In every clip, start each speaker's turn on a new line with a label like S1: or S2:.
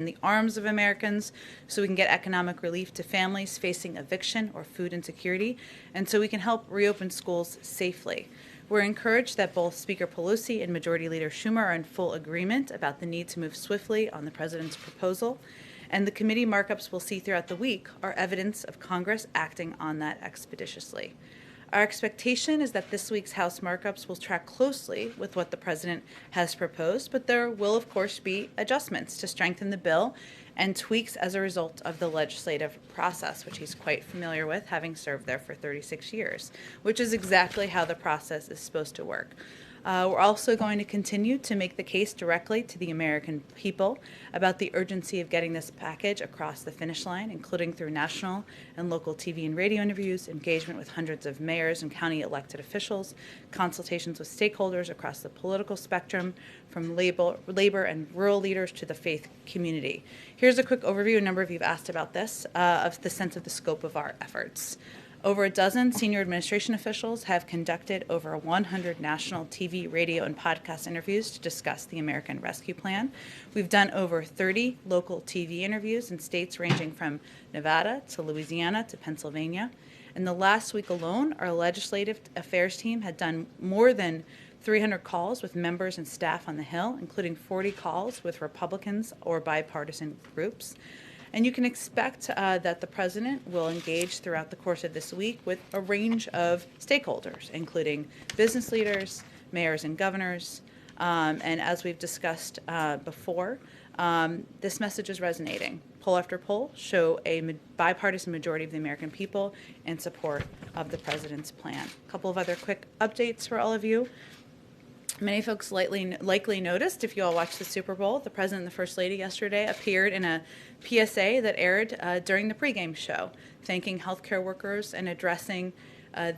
S1: in the arms of Americans so we can get economic relief to families facing eviction or food insecurity, and so we can help reopen schools safely. We're encouraged that both Speaker Pelosi and Majority Leader Schumer are in full agreement about the need to move swiftly on the president's proposal, and the committee markups we'll see throughout the week are evidence of Congress acting on that expeditiously. Our expectation is that this week's House markups will track closely with what the president has proposed, but there will, of course, be adjustments to strengthen the bill and tweaks as a result of the legislative process, which he's quite familiar with, having served there for 36 years, which is exactly how the process is supposed to work. We're also going to continue to make the case directly to the American people about the urgency of getting this package across the finish line, including through national and local TV and radio interviews, engagement with hundreds of mayors and county elected officials, consultations with stakeholders across the political spectrum, from labor and rural leaders to the faith community. Here's a quick overview, a number of you have asked about this, of the sense of the scope of our efforts. Over a dozen senior administration officials have conducted over 100 national TV, radio, and podcast interviews to discuss the American Rescue Plan. We've done over 30 local TV interviews in states ranging from Nevada to Louisiana to Pennsylvania. In the last week alone, our legislative affairs team had done more than 300 calls with members and staff on the Hill, including 40 calls with Republicans or bipartisan groups. And you can expect that the president will engage throughout the course of this week with a range of stakeholders, including business leaders, mayors and governors. And as we've discussed before, this message is resonating. Poll after poll show a bipartisan majority of the American people in support of the president's plan. A couple of other quick updates for all of you. Many folks likely noticed, if you all watched the Super Bowl, the President and the First Lady yesterday appeared in a PSA that aired during the pregame show, thanking healthcare workers and addressing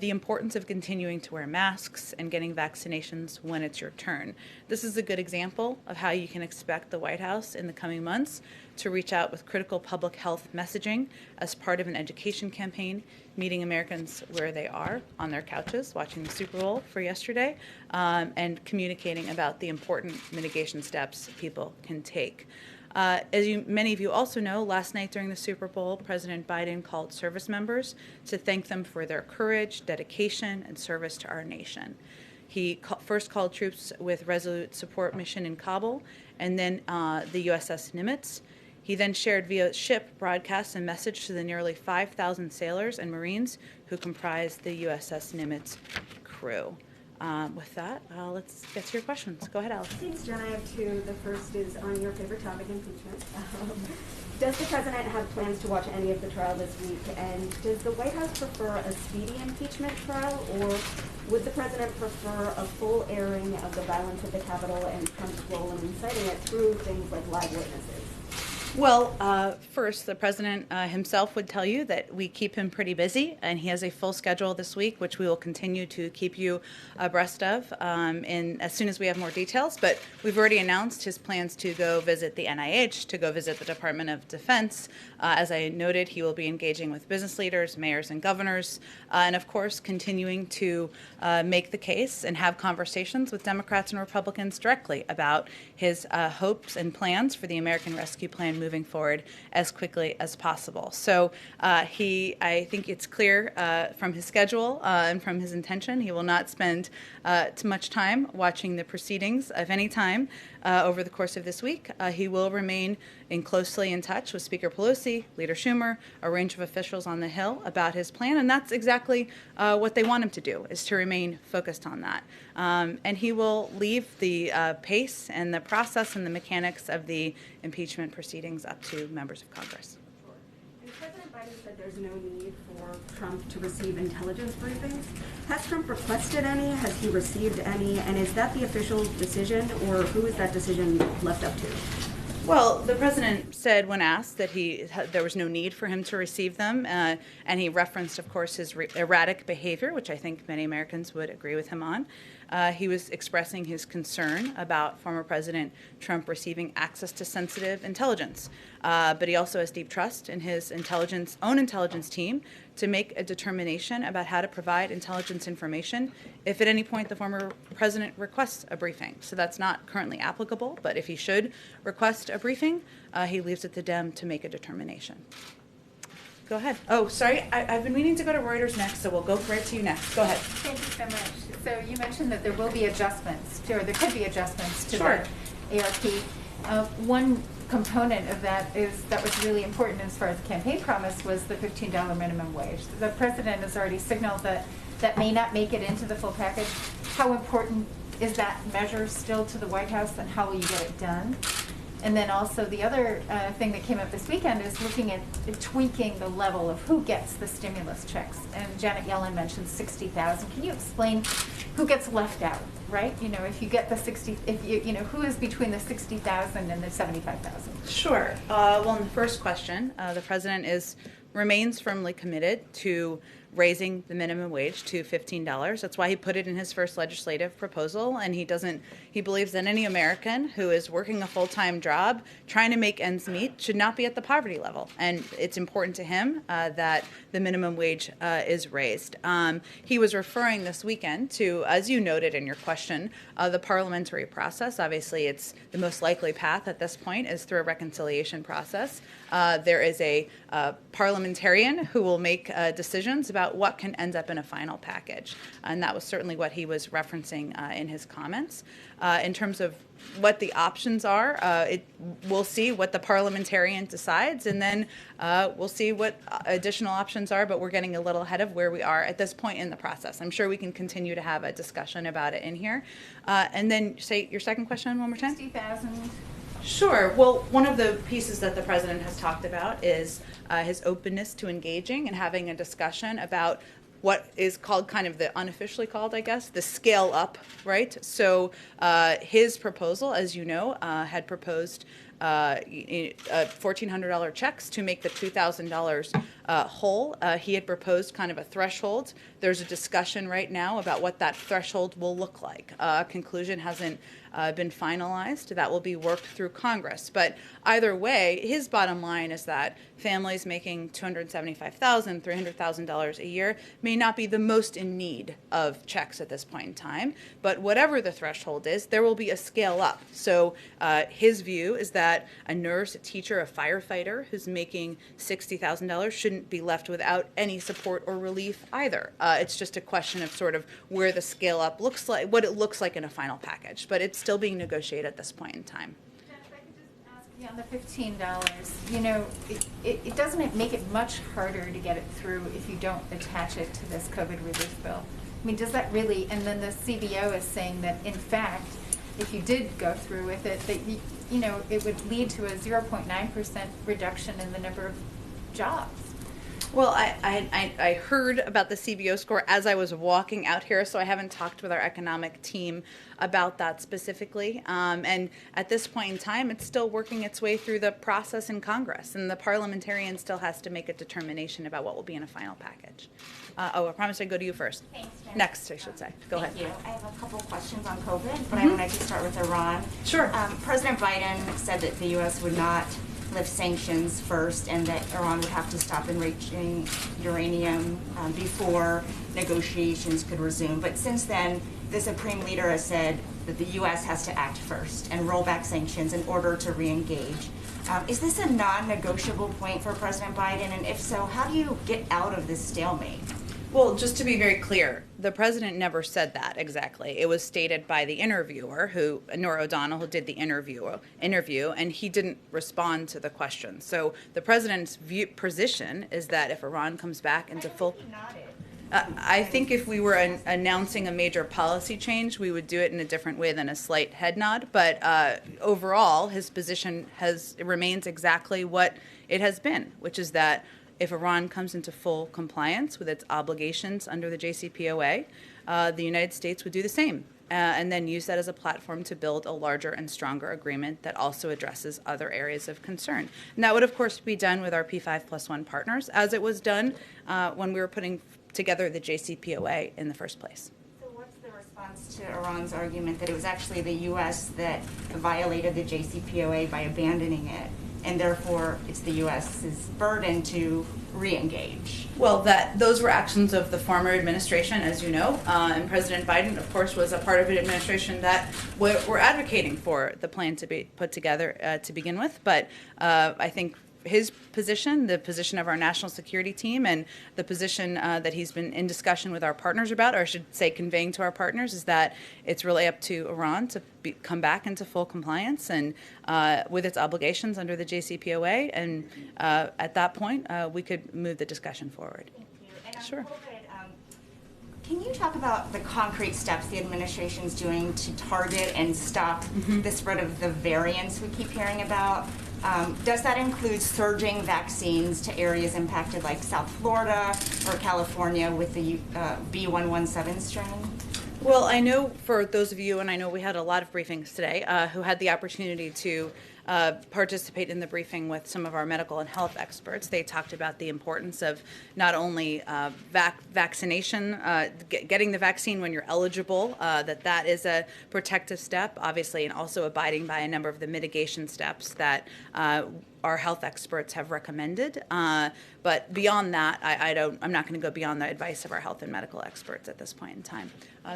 S1: the importance of continuing to wear masks and getting vaccinations when it's your turn. This is a good example of how you can expect the White House in the coming months to reach out with critical public health messaging as part of an education campaign, meeting Americans where they are, on their couches, watching the Super Bowl for yesterday, and communicating about the important mitigation steps people can take. Many of you also know, last night during the Super Bowl, President Biden called service members to thank them for their courage, dedication, and service to our nation. He first called troops with Resolute Support Mission in Kabul, and then the USS Nimitz. He then shared via ship broadcasts and message to the nearly 5,000 sailors and Marines who comprise the USS Nimitz crew. With that, let's get to your questions. Go ahead, Alice.
S2: Thanks, Jen. I have two. The first is on your favorite topic, impeachment. Does the president have plans to watch any of the trial this week? And does the White House prefer a speedy impeachment trial, or would the president prefer a full airing of the violence at the Capitol and Trump's role in inciting it through things like live witnesses?
S1: Well, first, the president himself would tell you that we keep him pretty busy, and he has a full schedule this week, which we will continue to keep you abreast of as soon as we have more details. But we've already announced his plans to go visit the NIH, to go visit the Department of Defense. As I noted, he will be engaging with business leaders, mayors, and governors, and of course, continuing to make the case and have conversations with Democrats and Republicans directly about his hopes and plans for the American Rescue Plan moving forward as quickly as possible. So I think it's clear from his schedule and from his intention, he will not spend too much time watching the proceedings of any time over the course of this week. He will remain closely in touch with Speaker Pelosi, Leader Schumer, a range of officials on the Hill about his plan, and that's exactly what they want him to do, is to remain focused on that. And he will leave the pace and the process and the mechanics of the impeachment proceedings up to members of Congress.
S2: Sure. And President Biden said there's no need for Trump to receive intelligence briefings. Has Trump requested any? Has he received any? And is that the official decision, or who is that decision left up to?
S1: Well, the president said when asked that there was no need for him to receive them, and he referenced, of course, his erratic behavior, which I think many Americans would agree with him on. He was expressing his concern about former President Trump receiving access to sensitive intelligence. But he also has deep trust in his own intelligence team to make a determination about how to provide intelligence information if at any point the former president requests a briefing. So that's not currently applicable, but if he should request a briefing, he leaves it to them to make a determination. Go ahead. Oh, sorry, I've been meaning to go to Reuters next, so we'll go right to you next. Go ahead.
S3: Thank you so much. So you mentioned that there will be adjustments, or there could be adjustments to
S1: Sure.
S3: the ARP. One component of that was really important as far as the campaign promise was the $15 minimum wage. The president has already signaled that that may not make it into the full package. How important is that measure still to the White House, and how will you get it done? And then also the other thing that came up this weekend is looking at tweaking the level of who gets the stimulus checks. And Janet Yellen mentioned 60,000. Can you explain who gets left out, right? You know, if you get the 60, if you know, who is between the 60,000 and the 75,000?
S1: Sure. Well, in the first question, the president remains firmly committed to raising the minimum wage to $15. That's why he put it in his first legislative proposal, and he believes that any American who is working a full-time job trying to make ends meet should not be at the poverty level, and it's important to him that the minimum wage is raised. He was referring this weekend to, as you noted in your question, the parliamentary process. Obviously, it's the most likely path at this point is through a reconciliation process. There is a parliamentarian who will make decisions about what can end up in a final package. And that was certainly what he was referencing in his comments. In terms of what the options are, we'll see what the parliamentarian decides, and then we'll see what additional options are, but we're getting a little ahead of where we are at this point in the process. I'm sure we can continue to have a discussion about it in here. And then say your second question one more time.
S3: 60,000.
S1: Sure. Well, one of the pieces that the president has talked about is his openness to engaging and having a discussion about what is called, kind of the unofficially called, I guess, the scale up, right? So his proposal, as you know, had proposed $1,400 checks to make the $2,000 whole. He had proposed kind of a threshold. There's a discussion right now about what that threshold will look like. Conclusion hasn't been finalized. That will be worked through Congress. But either way, his bottom line is that families making $275,000, $300,000 a year may not be the most in need of checks at this point in time. But whatever the threshold is, there will be a scale up. So his view is that a nurse, a teacher, a firefighter who's making $60,000 shouldn't be left without any support or relief either. It's just a question of sort of where the scale up looks like, what it looks like in a final package. But it's still being negotiated at this point in time.
S3: If I could just ask you on the $15, you know, it doesn't make it much harder to get it through if you don't attach it to this COVID relief bill. I mean, does that really, and then the CBO is saying that, in fact, if you did go through with it, that, you know, it would lead to a 0.9% reduction in the number of jobs.
S1: Well, I heard about the CBO score as I was walking out here, so I haven't talked with our economic team about that specifically. And at this point in time, it's still working its way through the process in Congress, and the parliamentarian still has to make a determination about what will be in a final package. I promised I'd go to you first.
S4: Thanks, Jen.
S1: Next, I should say. Go ahead.
S4: Thank you. I have a couple questions on COVID, but I wanted to start with Iran.
S1: Sure.
S4: President Biden said that the U.S. would not lift sanctions first and that Iran would have to stop enriching uranium before negotiations could resume. But since then, the Supreme Leader has said that the U.S. has to act first and roll back sanctions in order to re-engage. Is this a non-negotiable point for President Biden? And if so, how do you get out of this stalemate?
S1: Well, just to be very clear, the president never said that exactly. It was stated by the interviewer, Norah O'Donnell, who did the interview, and he didn't respond to the question. So the president's position is that if Iran comes back into full... I think if we were announcing a major policy change, we would do it in a different way than a slight head nod. But overall, his position remains exactly what it has been, which is that if Iran comes into full compliance with its obligations under the JCPOA, the United States would do the same, and then use that as a platform to build a larger and stronger agreement that also addresses other areas of concern. And that would, of course, be done with our P5+1 partners, as it was done when we were putting together the JCPOA in the first place.
S4: So what's the response response to Iran's argument that it was actually the U.S. that violated the JCPOA by abandoning it, and therefore it's the U.S.'s burden to re-engage?
S1: Well, those were actions of the former administration, as you know, and President Biden, of course, was a part of an administration that were advocating for the plan to be put together to begin with. But I think his position, the position of our national security team, and the position that he's been in discussion with our partners about, or I should say conveying to our partners, is that it's really up to Iran to come back into full compliance and with its obligations under the JCPOA. And at that point, we could move the discussion forward.
S4: Thank you. And
S1: Sure.
S4: Can you talk about the concrete steps the administration's doing to target and stop the spread of the variants we keep hearing about? Does that include surging vaccines to areas impacted like South Florida or California with the B117 strain?
S1: Well, I know for those of you, and I know we had a lot of briefings today, who had the opportunity to participate in the briefing with some of our medical and health experts. They talked about the importance of not only vaccination, getting the vaccine when you're eligible, that is a protective step, obviously, and also abiding by a number of the mitigation steps that our health experts have recommended. But beyond that, I'm not going to go beyond the advice of our health and medical experts at this point in time.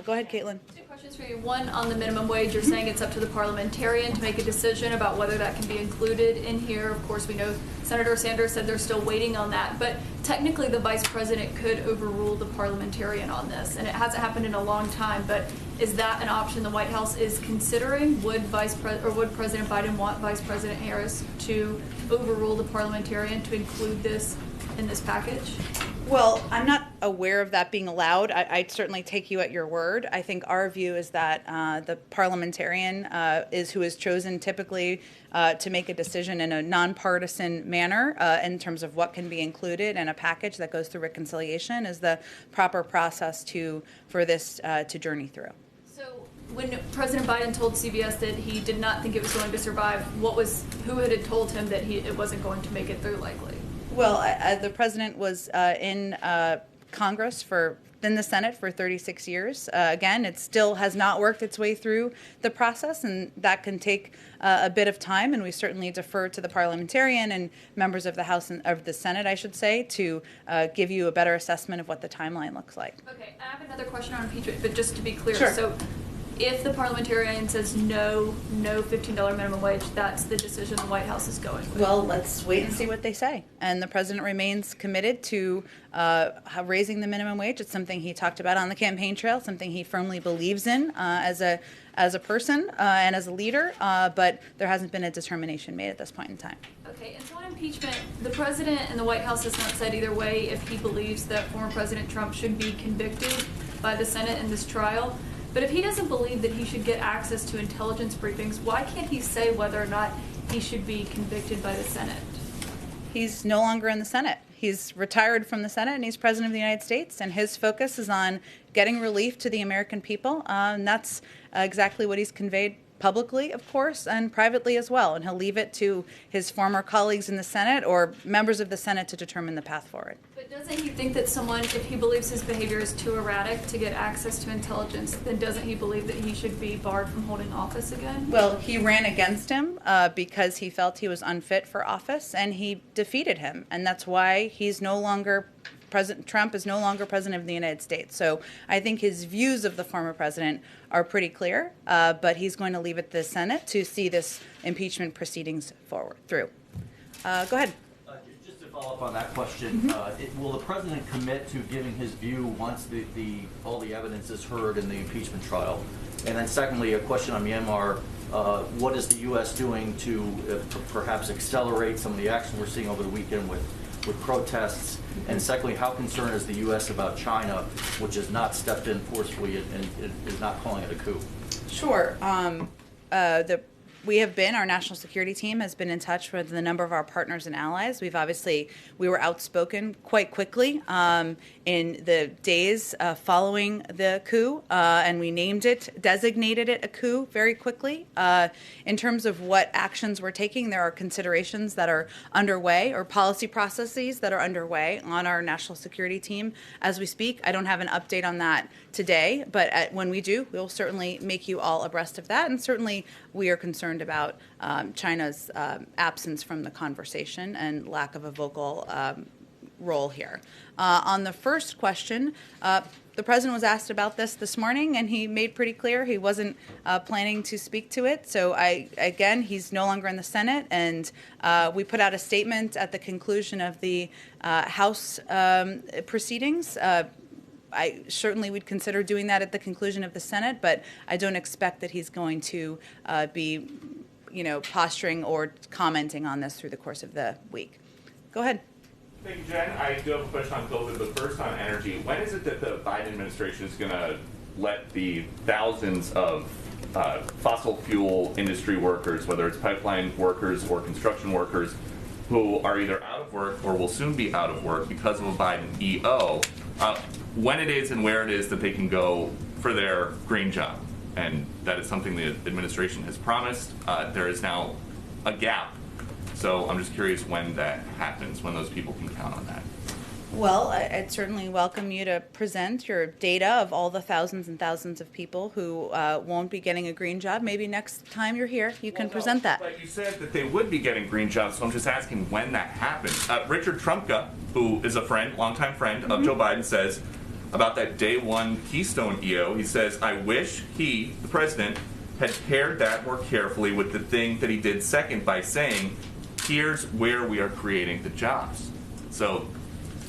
S1: Go ahead, Caitlin.
S5: Two questions for you. One, on the minimum wage, you're saying it's up to the parliamentarian to make a decision about whether that can be included in here. Of course, we know Senator Sanders said they're still waiting on that, but technically the vice president could overrule the parliamentarian on this, and it hasn't happened in a long time, but is that an option the White House is considering? Would President Biden want Vice President Harris to overrule the parliamentarian to include this in this package?
S1: Well, I'm not aware of that being allowed. I'd certainly take you at your word. I think our view is that the parliamentarian is who is chosen typically to make a decision in a nonpartisan manner in terms of what can be included in a package that goes through reconciliation is the proper process for this to journey through.
S5: So when President Biden told CBS that he did not think it was going to survive, who had told him that it wasn't going to make it through likely?
S1: Well, the president was in Congress in the Senate for 36 years. Again, it still has not worked its way through the process, and that can take a bit of time, and we certainly defer to the parliamentarian and members of the House and of the Senate, I should say, to give you a better assessment of what the timeline looks like.
S5: Okay, I have another question on impeachment, but just to be clear,
S1: Sure.
S5: So if the parliamentarian says no $15 minimum wage, that's the decision the White House is going with.
S1: Well, let's wait and see what they say. And the president remains committed to raising the minimum wage. It's something he talked about on the campaign trail, something he firmly believes in as a person and as a leader, but there hasn't been a determination made at this point in time.
S5: Okay, and so on impeachment, the president and the White House has not said either way if he believes that former President Trump should be convicted by the Senate in this trial. But if he doesn't believe that he should get access to intelligence briefings, why can't he say whether or not he should be convicted by the Senate?
S1: He's no longer in the Senate. He's retired from the Senate, and he's president of the United States, and his focus is on getting relief to the American people, and that's exactly what he's conveyed publicly, of course, and privately as well, and he'll leave it to his former colleagues in the Senate or members of the Senate to determine the path forward.
S5: But doesn't he think that someone, if he believes his behavior is too erratic to get access to intelligence, then doesn't he believe that he should be barred from holding office again?
S1: Well, he ran against him because he felt he was unfit for office, and he defeated him, and that's why he's no longer President Trump is no longer president of the United States. So I think his views of the former president are pretty clear, but he's going to leave it to the Senate to see this impeachment proceedings through. Go ahead.
S6: Just to follow up on that question, will the president commit to giving his view once all the evidence is heard in the impeachment trial? And then secondly, a question on Myanmar. What is the U.S. doing to perhaps accelerate some of the action we're seeing over the weekend with protests? And secondly, how concerned is the U.S. about China, which has not stepped in forcefully and is not calling it a coup?
S1: Sure. The our national security team has been in touch with a number of our partners and allies. We were outspoken quite quickly in the days following the coup, and we designated it a coup very quickly. In terms of what actions we're taking, there are considerations that are underway or policy processes that are underway on our national security team as we speak. I don't have an update on that today, but when we do, we'll certainly make you all abreast of that. And certainly we are concerned about China's absence from the conversation and lack of a vocal role here. On the first question, the president was asked about this morning, and he made pretty clear he wasn't planning to speak to it. So again, he's no longer in the Senate, and we put out a statement at the conclusion of the House proceedings. I certainly would consider doing that at the conclusion of the Senate, but I don't expect that he's going to be, posturing or commenting on this through the course of the week. Go ahead.
S7: Thank you, Jen. I do have a question on COVID, but first on energy. When is it that the Biden administration is going to let the thousands of fossil fuel industry workers, whether it's pipeline workers or construction workers, who are either out of work or will soon be out of work because of a Biden EO, when it is and where it is that they can go for their green job? And that is something the administration has promised. There is now a gap. So I'm just curious when that happens, when those people can count on that.
S1: Well, I'd certainly welcome you to present your data of all the thousands and thousands of people who won't be getting a green job. Maybe next time you're here, you can present that.
S7: But you said that they would be getting green jobs, so I'm just asking when that happens. Richard Trumka, who is a friend, longtime friend of Joe Biden, says about that day one Keystone EO, he says, I wish he, the president, had paired that more carefully with the thing that he did second by saying, here's where we are creating the jobs. So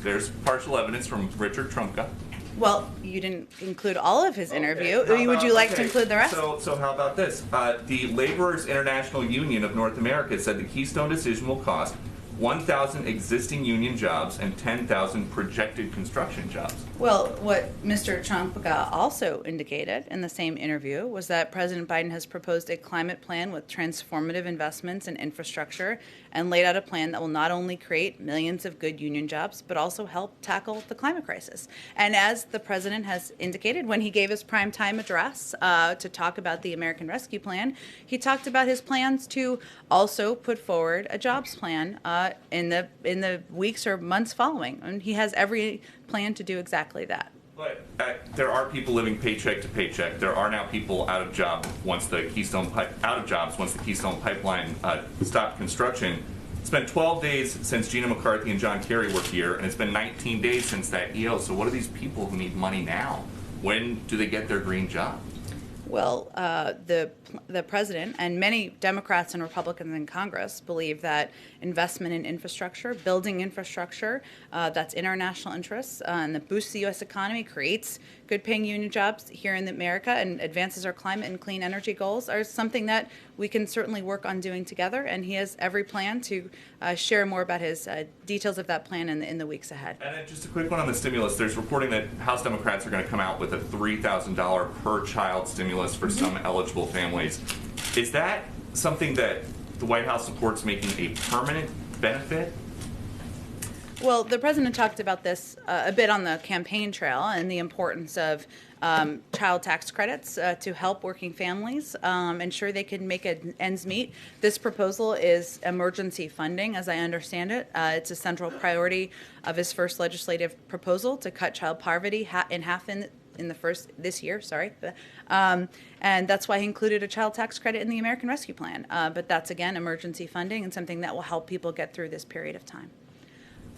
S7: there's partial evidence from Richard Trumka.
S1: Well, you didn't include all of his interview. Would you like to include the rest?
S7: So how about this? The Laborers International Union of North America said the Keystone decision will cost 1,000 existing union jobs and 10,000 projected construction jobs.
S1: Well, what Mr. Trumka also indicated in the same interview was that President Biden has proposed a climate plan with transformative investments in infrastructure and laid out a plan that will not only create millions of good union jobs, but also help tackle the climate crisis. And as the president has indicated when he gave his primetime address to talk about the American Rescue Plan, he talked about his plans to also put forward a jobs plan in the weeks or months following. And he has every plan to do exactly that.
S7: But there are people living paycheck to paycheck. There are now people out of jobs once the Keystone Pipeline stopped construction. It's been 12 days since Gina McCarthy and John Kerry were here, and it's been 19 days since that EO. So what are these people who need money now? When do they get their green job?
S1: Well, the president and many Democrats and Republicans in Congress believe that investment in infrastructure, building infrastructure that's in our national interests and that boosts the U.S. economy, creates good-paying union jobs here in America and advances our climate and clean energy goals are something that we can certainly work on doing together. And he has every plan to share more about his details of that plan in the weeks ahead.
S7: And then just a quick one on the stimulus. There's reporting that House Democrats are going to come out with a $3,000 per child stimulus for some eligible families. Is that something that the White House supports making a permanent benefit?
S1: Well, the president talked about this a bit on the campaign trail and the importance of child tax credits to help working families ensure they can make ends meet. This proposal is emergency funding, as I understand it. It's a central priority of his first legislative proposal to cut child poverty in half this year. And that's why he included a child tax credit in the American Rescue Plan. But that's, again, emergency funding and something that will help people get through this period of time.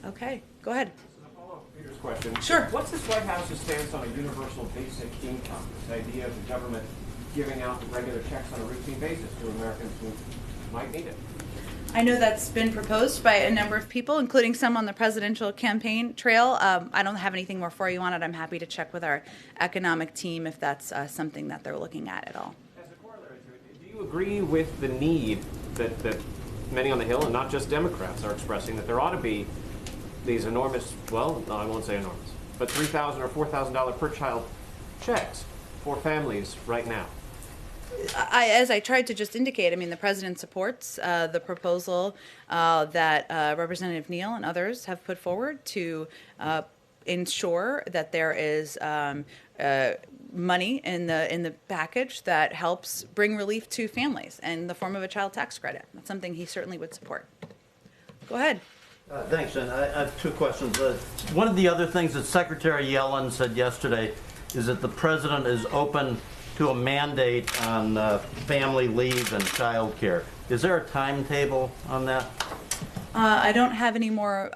S1: Okay, go ahead.
S8: So to follow up Peter's question,
S1: Sure.
S8: What's this White House's stance on a universal basic income? This idea of the government giving out regular checks on a routine basis to Americans who might need it.
S1: I know that's been proposed by a number of people, including some on the presidential campaign trail. I don't have anything more for you on it. I'm happy to check with our economic team if that's something that they're looking at all.
S8: As a corollary to it, do you agree with the need that many on the Hill, and not just Democrats, are expressing that there ought to be these enormous, well, no, I won't say enormous, but $3,000 or $4,000 per child checks for families right now?
S1: As I tried to just indicate, I mean, the president supports the proposal that Representative Neal and others have put forward to ensure that there is money in the package that helps bring relief to families in the form of a child tax credit. That's something he certainly would support. Go ahead.
S9: Thanks, and I have two questions. One of the other things that Secretary Yellen said yesterday is that the president is open to a mandate on family leave and child care. Is there a timetable on that?
S1: I don't have any more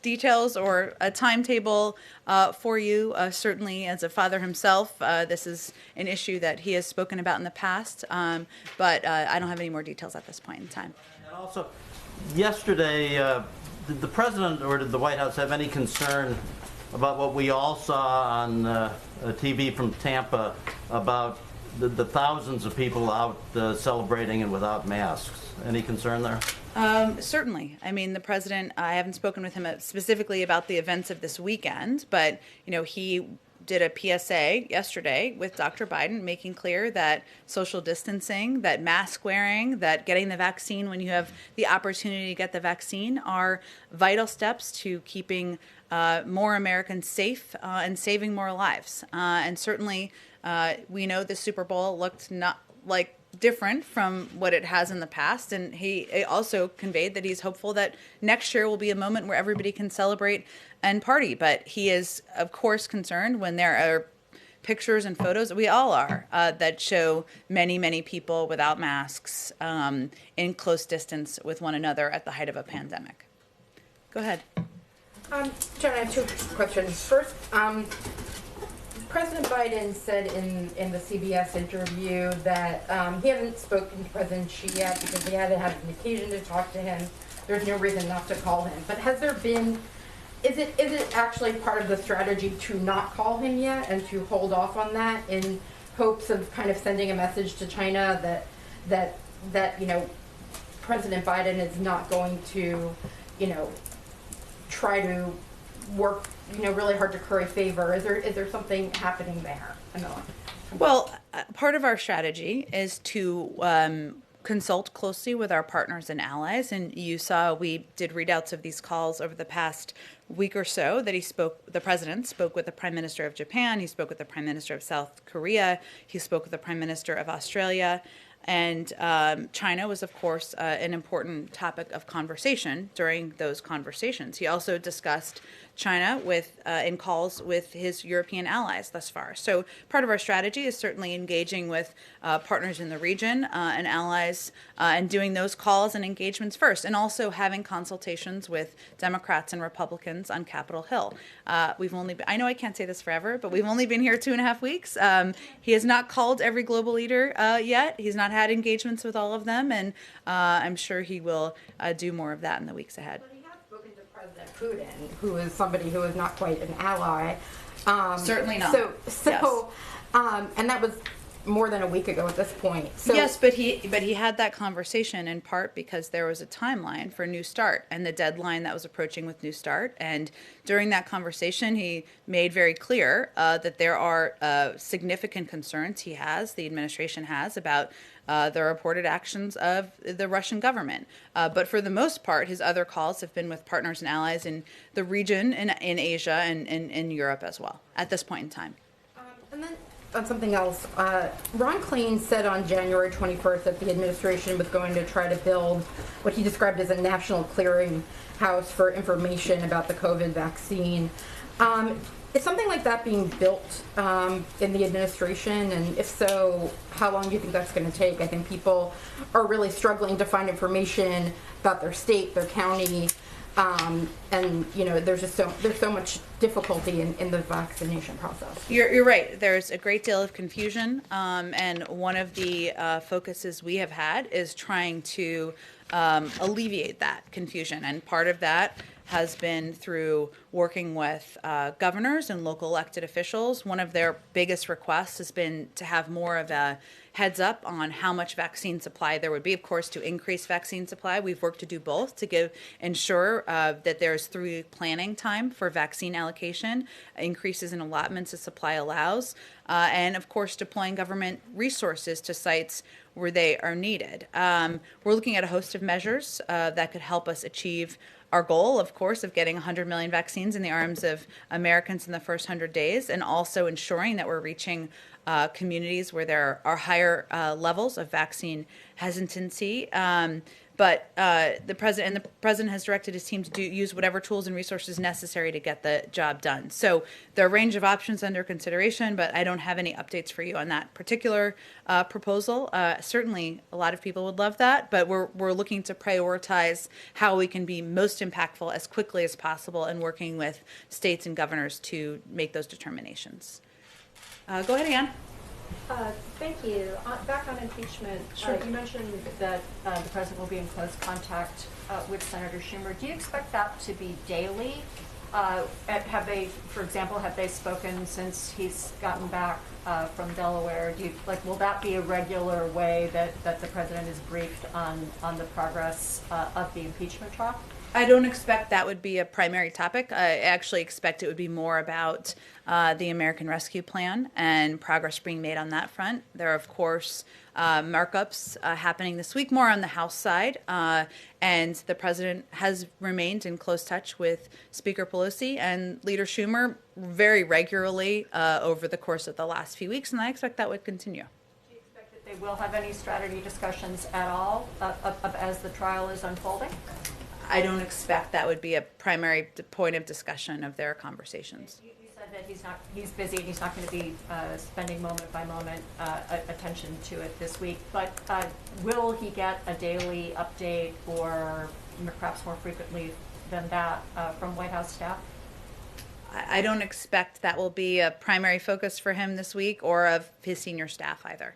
S1: details or a timetable for you. Certainly, as a father himself, this is an issue that he has spoken about in the past, but I don't have any more details at this point in time.
S9: And also, yesterday, did the president or did the White House have any concern about what we all saw on TV from Tampa about the thousands of people out celebrating and without masks? Any concern there?
S1: Certainly. I mean, the president, I haven't spoken with him specifically about the events of this weekend, but, you know, he did a PSA yesterday with Dr. Biden making clear that social distancing, that mask wearing, that getting the vaccine when you have the opportunity to get the vaccine are vital steps to keeping more Americans safe and saving more lives. And certainly we know the Super Bowl looked not like different from what it has in the past, and he also conveyed that he's hopeful that next year will be a moment where everybody can celebrate and party. But he is, of course, concerned when there are pictures and photos, we all are, that show many people without masks in close distance with one another at the height of a pandemic. Go ahead.
S10: John, I have two questions. First, President Biden said in the CBS interview that he hasn't spoken to President Xi yet because he hadn't had an occasion to talk to him. There's no reason not to call him. But has there been, is it actually part of the strategy to not call him yet and to hold off on that in hopes of kind of sending a message to China that you know, President Biden is not going to, you know, try to work, you know, really hard to curry favor? Is there something happening there?
S1: Well, part of our strategy is to consult closely with our partners and allies, and you saw we did readouts of these calls over the past week or so that the president spoke with the Prime Minister of Japan, he spoke with the Prime Minister of South Korea, he spoke with the Prime Minister of Australia. And China was, of course, an important topic of conversation during those conversations. He also discussed China in calls with his European allies thus far. So part of our strategy is certainly engaging with partners in the region and allies and doing those calls and engagements first, and also having consultations with Democrats and Republicans on Capitol Hill. I know I can't say this forever, but we've only been here 2.5 weeks. He has not called every global leader yet. He's not had engagements with all of them, and I'm sure he will do more of that in the weeks ahead.
S10: But he has spoken to President Putin, who is somebody who is not quite an ally.
S1: Certainly not.
S10: So,
S1: yes.
S10: And that was more than a week ago at this point. So,
S1: yes, but he had that conversation in part because there was a timeline for New START and the deadline that was approaching with New START. And during that conversation, he made very clear that there are significant concerns the administration has about the reported actions of the Russian government. But for the most part, his other calls have been with partners and allies in the region, in Asia, and in Europe as well, at this point in time.
S10: And then on something else, Ron Klain said on January 21st that the administration was going to try to build what he described as a national clearinghouse for information about the COVID vaccine. Is something like that being built in the administration? And if so, how long do you think that's going to take? I think people are really struggling to find information about their state, their county, and you know, there's so much difficulty in the vaccination process.
S1: You're right. There's a great deal of confusion, and one of the focuses we have had is trying to alleviate that confusion, and part of that has been through working with governors and local elected officials. One of their biggest requests has been to have more of a heads up on how much vaccine supply there would be. Of course, to increase vaccine supply, we've worked to do both to ensure that there's through planning time for vaccine allocation, increases in allotments as supply allows, and of course deploying government resources to sites where they are needed. We're looking at a host of measures that could help us achieve our goal, of course, of getting 100 million vaccines in the arms of Americans in the first 100 days, and also ensuring that we're reaching communities where there are higher levels of vaccine hesitancy. But the president has directed his team to use whatever tools and resources necessary to get the job done. So there are a range of options under consideration, but I don't have any updates for you on that particular proposal. Certainly, a lot of people would love that, but we're looking to prioritize how we can be most impactful as quickly as possible, and working with states and governors to make those determinations. Go ahead, Ann.
S11: Thank you. Back on impeachment, you mentioned that the president will be in close contact with Senator Schumer. Do you expect that to be daily? Have they spoken since he's gotten back from Delaware? Will that be a regular way that the president is briefed on the progress of the impeachment trial?
S1: I don't expect that would be a primary topic. I actually expect it would be more about the American Rescue Plan and progress being made on that front. There are, of course, markups happening this week, more on the House side, and the president has remained in close touch with Speaker Pelosi and Leader Schumer very regularly over the course of the last few weeks, and I expect that would continue.
S11: Do you expect that they will have any strategy discussions at all as the trial is unfolding?
S1: I don't expect that would be a primary point of discussion of their conversations.
S11: You said that he's busy and he's not going to be spending moment by moment attention to it this week, but will he get a daily update, or perhaps more frequently than that, from White House staff?
S1: I don't expect that will be a primary focus for him this week, or of his senior staff either.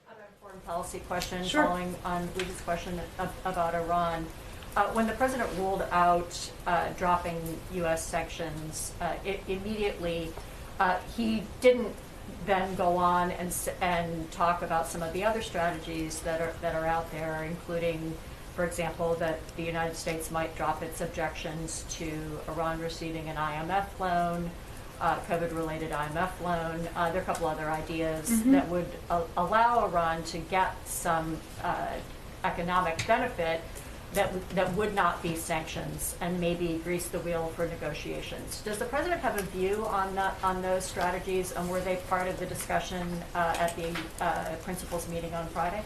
S11: I have a foreign policy question.
S1: Sure.
S11: Following on Lucy's question about Iran. When the president ruled out dropping U.S. sanctions, immediately he didn't then go on and talk about some of the other strategies that are out there, including, for example, that the United States might drop its objections to Iran receiving an IMF loan, COVID-related IMF loan. There are a couple other ideas that would allow Iran to get some economic benefit that would not be sanctions, and maybe grease the wheel for negotiations. Does the president have a view on those strategies, and were they part of the discussion at the principals meeting on Friday?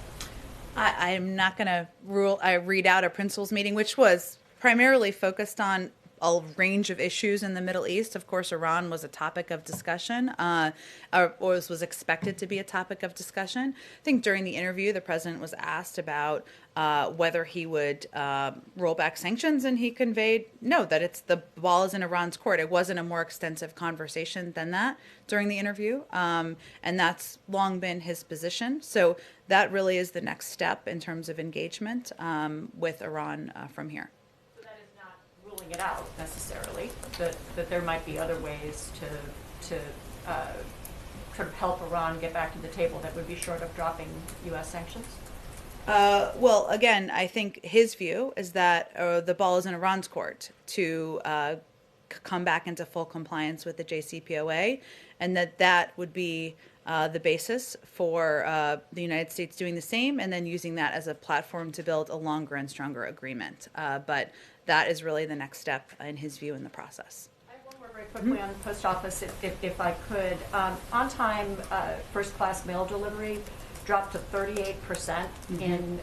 S1: I'm not going to read out a principals meeting, which was primarily focused on a range of issues in the Middle East. Of course, Iran was a topic of discussion, or was expected to be a topic of discussion. I think during the interview, the president was asked about whether he would roll back sanctions, and he conveyed no, that the ball is in Iran's court. It wasn't a more extensive conversation than that during the interview, and that's long been his position. So that really is the next step in terms of engagement with Iran from here.
S11: Ruling it out necessarily, that there might be other ways to sort of help Iran get back to the table that would be short of dropping U.S. sanctions?
S1: Well, again, I think his view is that the ball is in Iran's court to come back into full compliance with the JCPOA, and that would be the basis for the United States doing the same, and then using that as a platform to build a longer and stronger agreement. But that is really the next step, in his view, in the process.
S11: I have one more very quickly on the post office, if I could. On-time first-class mail delivery dropped to 38% in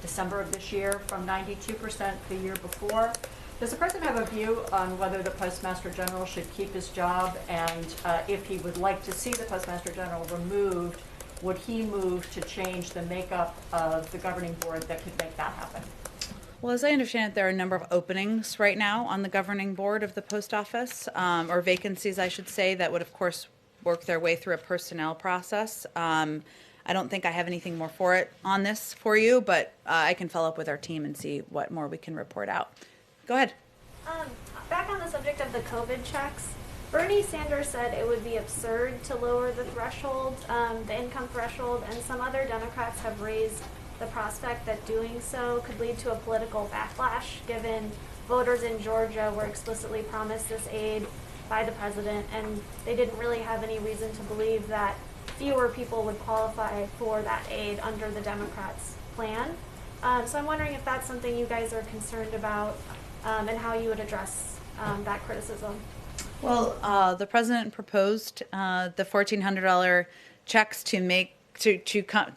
S11: December of this year from 92% the year before. Does the president have a view on whether the Postmaster General should keep his job, and if he would like to see the Postmaster General removed, would he move to change the makeup of the governing board that could make that happen?
S1: Well, as I understand it, there are a number of openings right now on the governing board of the post office, or vacancies, I should say, that would, of course, work their way through a personnel process. I don't think I have anything more on this for you, but I can follow up with our team and see what more we can report out. Go ahead.
S12: Back on the subject of the COVID checks, Bernie Sanders said it would be absurd to lower the threshold, the income threshold, and some other Democrats have raised the prospect that doing so could lead to a political backlash, given voters in Georgia were explicitly promised this aid by the president, and they didn't really have any reason to believe that fewer people would qualify for that aid under the Democrats' plan. So I'm wondering if that's something you guys are concerned about, and how you would address that criticism.
S1: Well, the president proposed the $1,400 checks to make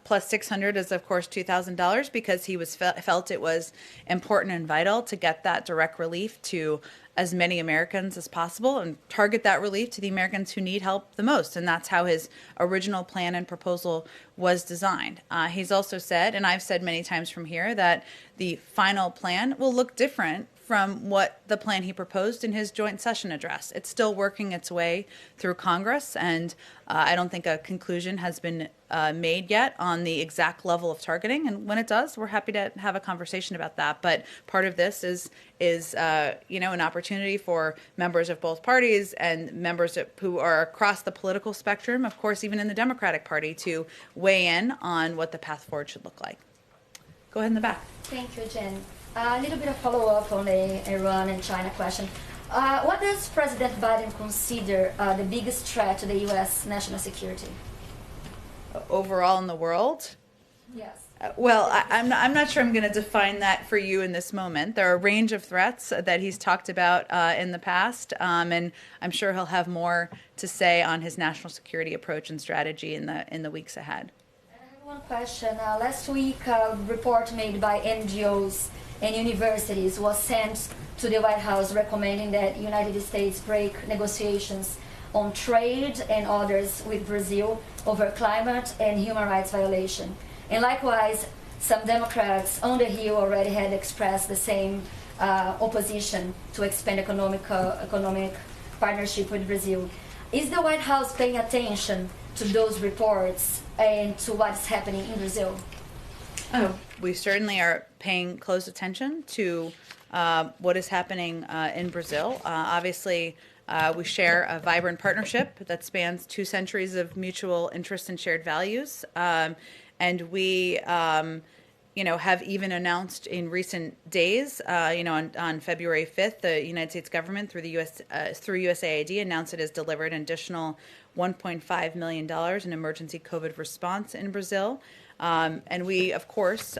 S1: plus $600 is of course $2,000 because he felt it was important and vital to get that direct relief to as many Americans as possible and target that relief to the Americans who need help the most. And that's how his original plan and proposal was designed. He's also said, and I've said many times from here, that the final plan will look different from what the plan he proposed in his joint session address. It's still working its way through Congress, and I don't think a conclusion has been made yet on the exact level of targeting. And when it does, we're happy to have a conversation about that. But part of this is an opportunity for members of both parties and members who are across the political spectrum, of course, even in the Democratic Party, to weigh in on what the path forward should look like. Go ahead in the back.
S13: Thank you, Jen. A little bit of follow-up on the Iran and China question. What does President Biden consider the biggest threat to the U.S. national security?
S1: Overall in the world?
S13: Yes.
S1: Well, I'm not sure I'm going to define that for you in this moment. There are a range of threats that he's talked about in the past, and I'm sure he'll have more to say on his national security approach and strategy in the weeks ahead.
S13: I have one question. Last week, a report made by NGOs and universities was sent to the White House recommending that the United States break negotiations on trade and others with Brazil over climate and human rights violation. And likewise, some Democrats on the Hill already had expressed the same opposition to expand economic partnership with Brazil. Is the White House paying attention to those reports and to what's happening in Brazil?
S1: Oh, we certainly are paying close attention to what is happening in Brazil. Obviously, we share a vibrant partnership that spans 2 centuries of mutual interest and shared values. And we, have even announced in recent days, on February 5th, the United States government through the through USAID announced it has delivered an additional $1.5 million in emergency COVID response in Brazil. And we, of course,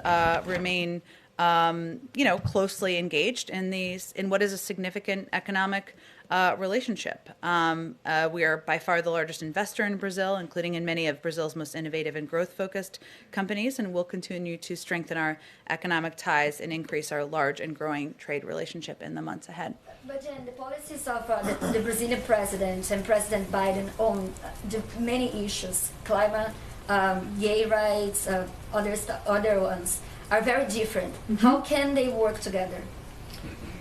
S1: remain, closely engaged in what is a significant economic relationship. We are by far the largest investor in Brazil, including in many of Brazil's most innovative and growth-focused companies, and we'll continue to strengthen our economic ties and increase our large and growing trade relationship in the months ahead.
S13: But Jen, the policies of the Brazilian president and President Biden on the many issues, climate, gay rights, other ones, are very different. Mm-hmm. How can they work together?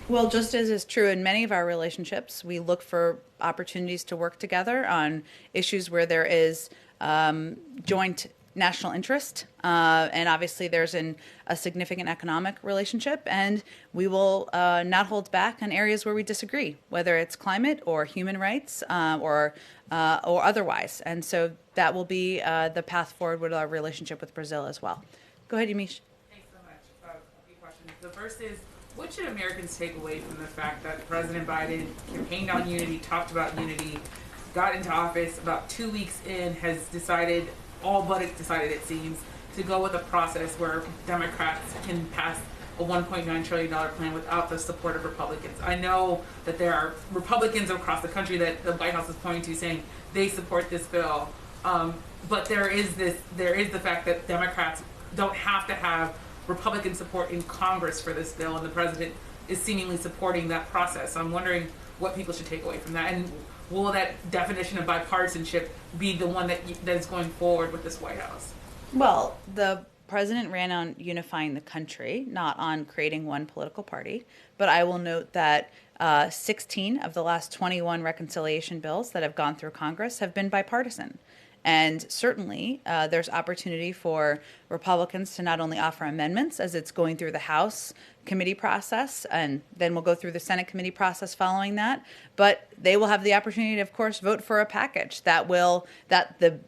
S1: Well, just as is true in many of our relationships, we look for opportunities to work together on issues where there is joint national interest, and obviously there's a significant economic relationship, and we will not hold back on areas where we disagree, whether it's climate or human rights or otherwise. And so that will be the path forward with our relationship with Brazil as well. Go ahead, Yamiche.
S14: Thanks so much. A few questions. The first is, what should Americans take away from the fact that President Biden campaigned on unity, talked about unity, got into office, about 2 weeks in, has decided, all but decided it seems, to go with a process where Democrats can pass a $1.9 trillion plan without the support of Republicans? I know that there are Republicans across the country that the White House is pointing to saying they support this bill, but there is the fact that Democrats don't have to have Republican support in Congress for this bill, and the president is seemingly supporting that process. So I'm wondering what people should take away from that, and will that definition of bipartisanship be the one that is going forward with this White House?
S1: Well, the president ran on unifying the country, not on creating one political party. But I will note that 16 of the last 21 reconciliation bills that have gone through Congress have been bipartisan. And certainly there's opportunity for Republicans to not only offer amendments as it's going through the House committee process, and then we'll go through the Senate committee process following that, but they will have the opportunity to, of course, vote for a package that the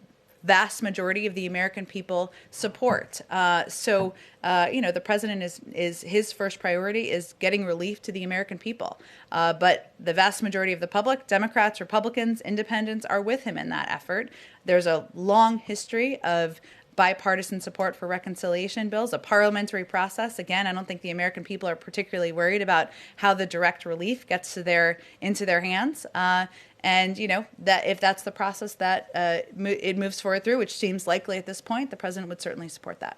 S1: vast majority of the American people support. The president is his first priority is getting relief to the American people. But the vast majority of the public, Democrats, Republicans, independents, are with him in that effort. There's a long history of bipartisan support for reconciliation bills, a parliamentary process. Again, I don't think the American people are particularly worried about how the direct relief gets into their hands. And that if that's the process that it moves forward through, which seems likely at this point, the president would certainly support that.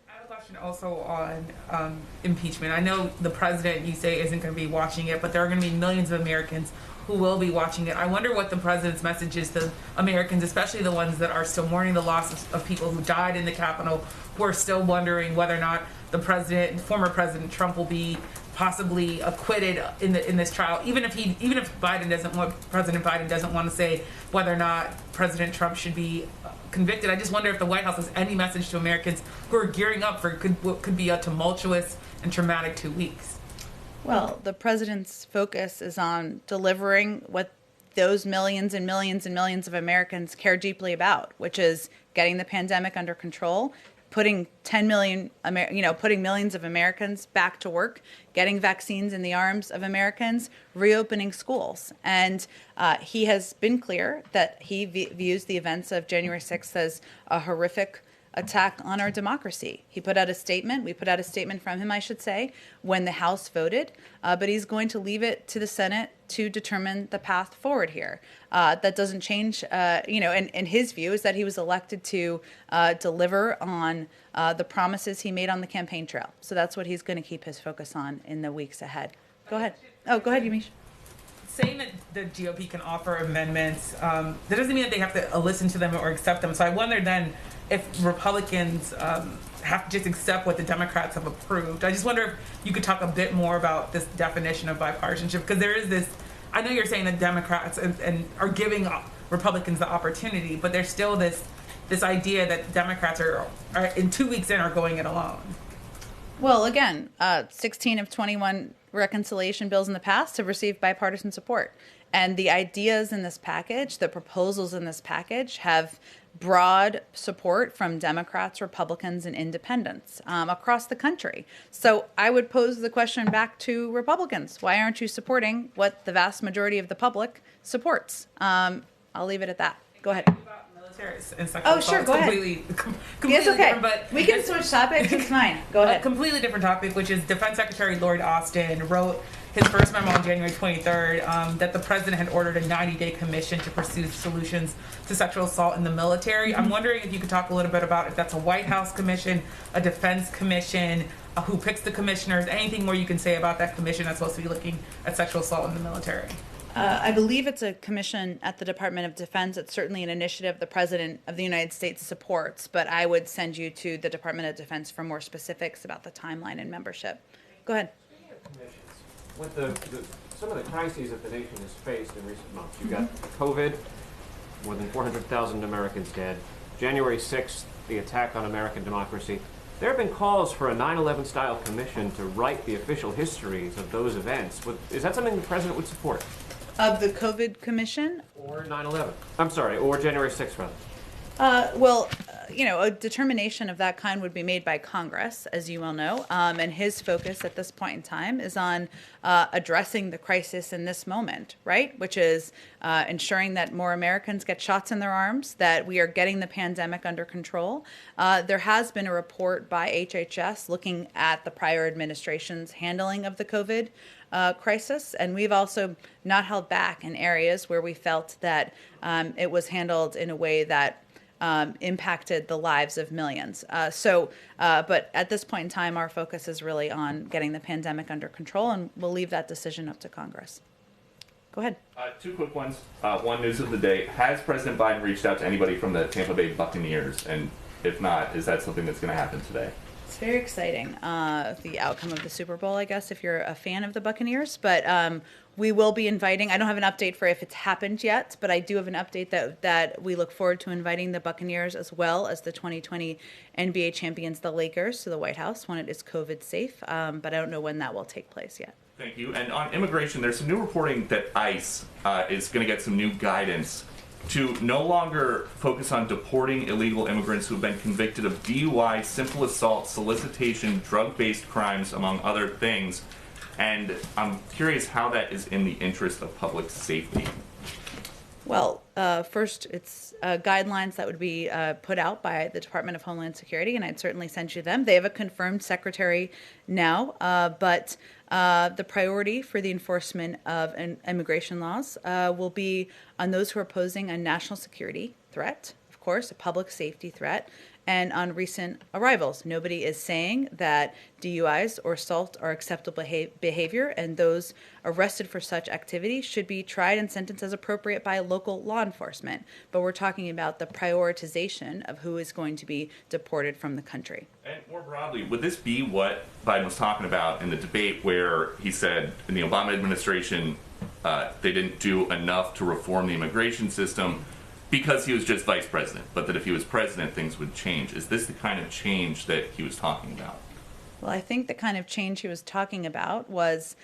S14: I have a question also on impeachment. I know the president, you say, isn't going to be watching it, but there are going to be millions of Americans who will be watching it. I wonder what the president's message is to Americans, especially the ones that are still mourning the loss of people who died in the Capitol, who are still wondering whether or not former President Trump will be possibly acquitted in this trial, even if President Biden doesn't want to say whether or not President Trump should be convicted. I just wonder if the White House has any message to Americans who are gearing up for what could be a tumultuous and traumatic 2 weeks.
S1: Well, the president's focus is on delivering what those millions and millions and millions of Americans care deeply about, which is getting the pandemic under control, putting millions of Americans back to work, getting vaccines in the arms of Americans, reopening schools. And he has been clear that he views the events of January 6th as a horrific attack on our democracy. He put out a statement. We put out a statement from him, I should say, when the House voted. But he's going to leave it to the Senate to determine the path forward here. That doesn't change, and his view is that he was elected to deliver on the promises he made on the campaign trail. So that's what he's going to keep his focus on in the weeks ahead. Go ahead. Oh, go ahead, Yamiche.
S14: Saying that the GOP can offer amendments, that doesn't mean that they have to listen to them or accept them. So I wonder then if Republicans have to just accept what the Democrats have approved. I just wonder if you could talk a bit more about this definition of bipartisanship, because there is this, I know you're saying that Democrats and are giving Republicans the opportunity, but there's still this idea that Democrats are in 2 weeks in are going it alone.
S1: Well, again, 16 of 21 reconciliation bills in the past have received bipartisan support. And the ideas in this package, the proposals in this package, have broad support from Democrats, Republicans, and independents across the country. So I would pose the question back to Republicans. Why aren't you supporting what the vast majority of the public supports? I'll leave it at that. Go ahead.
S14: Oh,
S1: sure, go ahead.
S14: Completely
S1: it's okay.
S14: But
S1: we can switch topics. It's fine. Go ahead.
S14: A completely different topic, which is Defense Secretary Lloyd Austin wrote his first memo on January 23rd that the president had ordered a 90-day commission to pursue solutions to sexual assault in the military. I'm wondering if you could talk a little bit about if that's a White House commission, a defense commission, who picks the commissioners, anything more you can say about that commission that's supposed to be looking at sexual assault in the military.
S1: I believe it's a commission at the Department of Defense. It's certainly an initiative the President of the United States supports, but I would send you to the Department of Defense for more specifics about the timeline and membership. Go ahead.
S8: With some of the crises that the nation has faced in recent months, you've got COVID, more than 400,000 Americans dead, January 6th, the attack on American democracy. There have been calls for a 9/11 style commission to write the official histories of those events. Is that something the president would support?
S1: Of the COVID commission?
S8: Or 9/11. I'm sorry, or January 6th, rather.
S1: A determination of that kind would be made by Congress, as you well know, and his focus at this point in time is on addressing the crisis in this moment, right? Which is ensuring that more Americans get shots in their arms, that we are getting the pandemic under control. There has been a report by HHS looking at the prior administration's handling of the COVID crisis, and we've also not held back in areas where we felt that it was handled in a way that impacted the lives of millions. But at this point in time, our focus is really on getting the pandemic under control, and we'll leave that decision up to Congress. Go ahead.
S7: Two quick ones. One, news of the day. Has President Biden reached out to anybody from the Tampa Bay Buccaneers? And if not, is that something that's going to happen today?
S1: It's very exciting, the outcome of the Super Bowl, I guess, if you're a fan of the Buccaneers. But we will be inviting, I don't have an update for if it's happened yet, but I do have an update that we look forward to inviting the Buccaneers as well as the 2020 NBA champions, the Lakers, to the White House when it is COVID safe. But I don't know when that will take place yet.
S7: Thank you. And on immigration, there's some new reporting that ICE is going to get some new guidance to no longer focus on deporting illegal immigrants who have been convicted of DUI, simple assault, solicitation, drug-based crimes, among other things. And I'm curious how that is in the interest of public safety.
S1: Well, first, it's guidelines that would be put out by the Department of Homeland Security, and I'd certainly send you them. They have a confirmed secretary now, but the priority for the enforcement of immigration laws will be on those who are posing a national security threat, of course, a public safety threat, and on recent arrivals. Nobody is saying that DUIs or assault are acceptable behavior, and those arrested for such activity should be tried and sentenced as appropriate by local law enforcement. But we're talking about the prioritization of who is going to be deported from the country.
S7: And more broadly, would this be what Biden was talking about in the debate where he said in the Obama administration they didn't do enough to reform the immigration system because he was just vice president, but that if he was president, things would change? Is this the kind of change that he was talking about?
S1: Well, I think the kind of change he was talking about was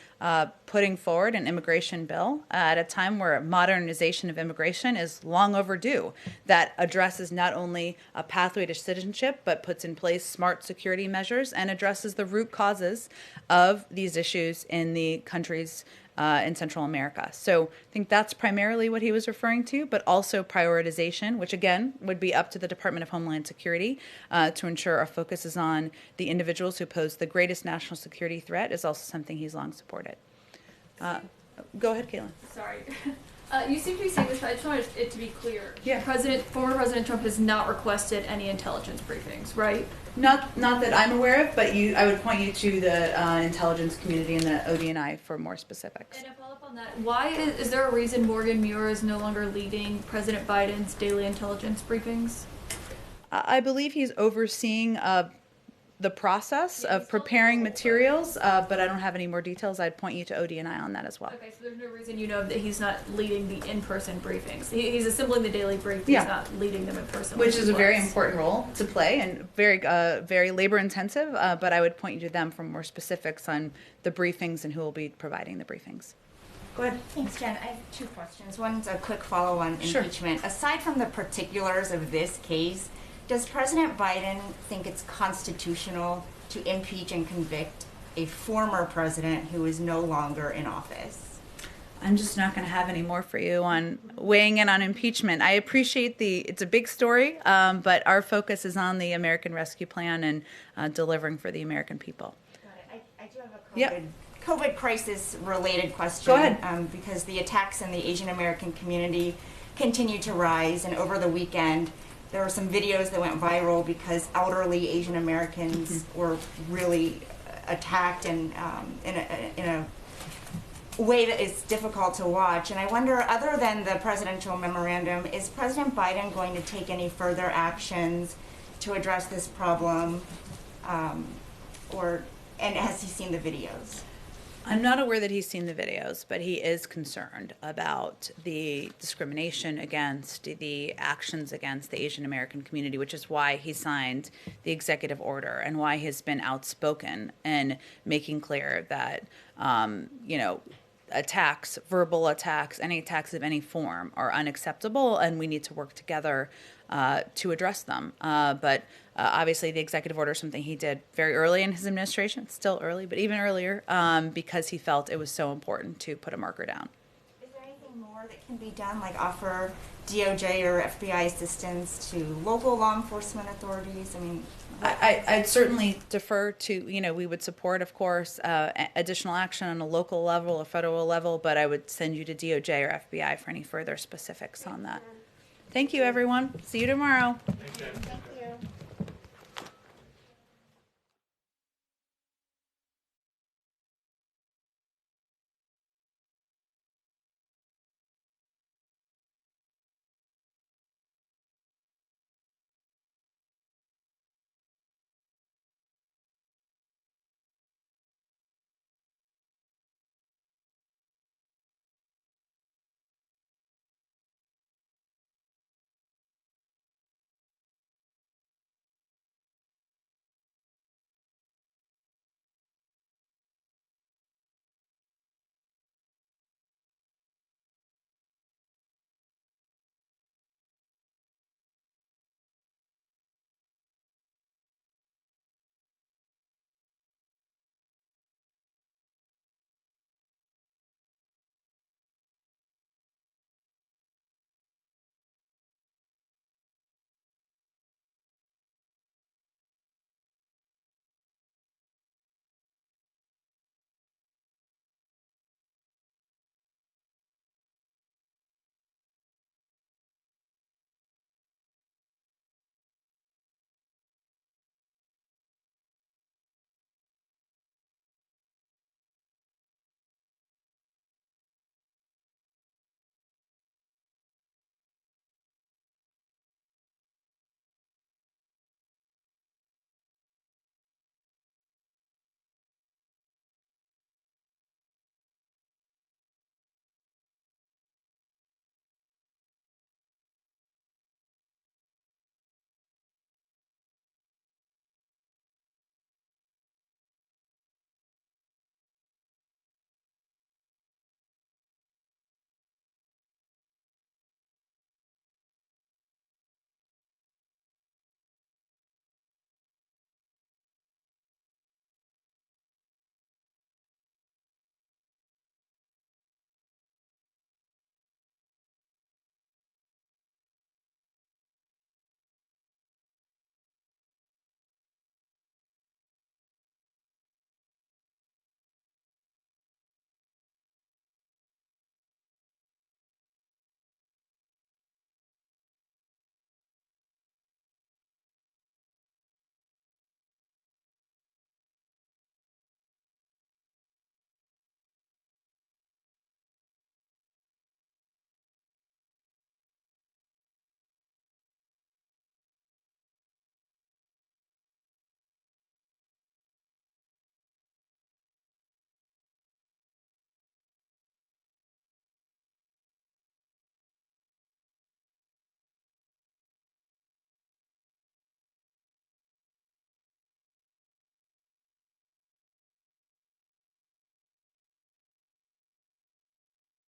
S1: putting forward an immigration bill at a time where modernization of immigration is long overdue, that addresses not only a pathway to citizenship, but puts in place smart security measures and addresses the root causes of these issues in the countries in Central America. So I think that's primarily what he was referring to, but also prioritization, which again would be up to the Department of Homeland Security to ensure our focus is on the individuals who pose the greatest national security threat, is also something he's long supported. Go ahead, Caitlin.
S5: Sorry. You seem to be saying this, but I just wanted it to be clear.
S1: Yeah.
S5: Former President Trump has not requested any intelligence briefings, right?
S1: Not that I'm aware of, but I would point you to the intelligence community and the ODNI for more specifics.
S5: And to follow up on that, why is there a reason Morgan Muir is no longer leading President Biden's daily intelligence briefings?
S1: I believe he's overseeing the process of preparing materials, but I don't have any more details. I'd point you to ODNI on that as well.
S5: Okay, so there's no reason you know that he's not leading the in-person briefings. He's assembling the daily brief, but
S1: Yeah.
S5: he's not leading them in person.
S1: Which is a very important role to play and very labor intensive, but I would point you to them for more specifics on the briefings and who will be providing the briefings. Go ahead.
S4: Thanks, Jen. I have two questions. One's a quick follow on
S1: Sure.
S4: impeachment. Aside from the particulars of this case, does President Biden think it's constitutional to impeach and convict a former president who is no longer in office?
S1: I'm just not going to have any more for you on weighing in on impeachment. I appreciate it's a big story, but our focus is on the American Rescue Plan and delivering for the American people.
S4: Got it. I do have a COVID crisis related question.
S1: Go ahead.
S4: Because the attacks in the Asian American community continue to rise, and over the weekend there were some videos that went viral because elderly Asian Americans were really attacked and in a way that is difficult to watch. And I wonder, other than the presidential memorandum, is President Biden going to take any further actions to address this problem, and has he seen the videos?
S1: I'm not aware that he's seen the videos, but he is concerned about the discrimination against, the actions against the Asian American community, which is why he signed the executive order and why he's been outspoken in making clear that, attacks, verbal attacks, any attacks of any form are unacceptable, and we need to work together to address them. But obviously the executive order is something he did very early in his administration. It's still early, but even earlier, because he felt it was so important to put a marker down.
S4: Is there anything more that can be done, like offer DOJ or FBI assistance to local law enforcement authorities? I mean,
S1: I'd certainly defer to, we would support, of course, additional action on a local level or federal level, but I would send you to DOJ or FBI for any further specifics on that. Thank you, everyone. See you tomorrow.
S7: Thanks, Jen.